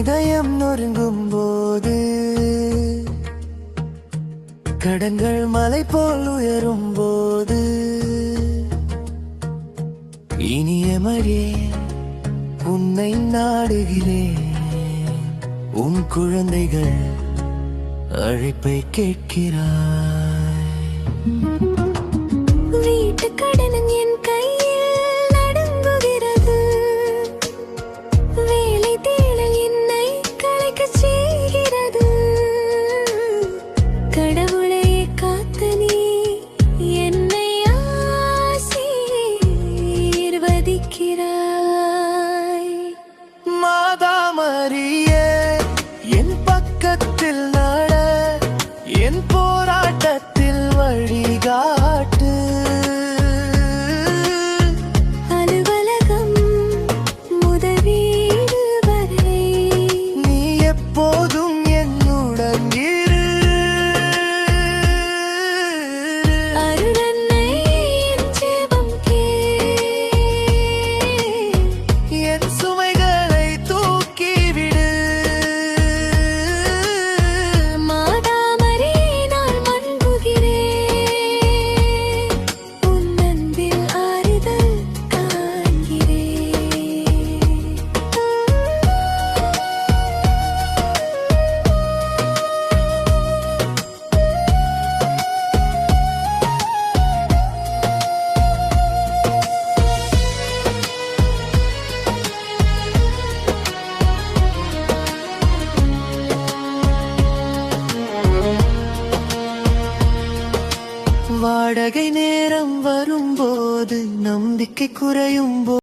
இதயம் நொறுங்கும் போது, கடன்கள் மலை போல் உயரும் போது, இனிய மரியே உன்னை நாடுகிறேன். உன் குழந்தைகள் அழைப்பை கேட்கிறாய். வீட்டு கடனும் என் கையில் நடுங்குகிறது. வேலை தேடல் என்னை களைக்கச் செய்கிறது. கடவுளை காத்து நீ என்னை ஆசீர்வதிக்கிறாய். மாதா மரியே என் பக்கத்தில் நட, என் போராட்டத்தில் வழிகாட்டு. அலுவலகம் முதல் வீடு வரை நீ எப்போதும் என்னுடன் இரு. அருளன்னை என் ஜெபம் கேள். என் சுமைகளை தூக்கிவிடு. மாதா மரியே நான் மண்புகிறேன். உன் அன்பில் ஆறுதல் காண்கிறேன். வாடகை நேரம் வரும்போது, நம்பிக்கை குறையும் போது,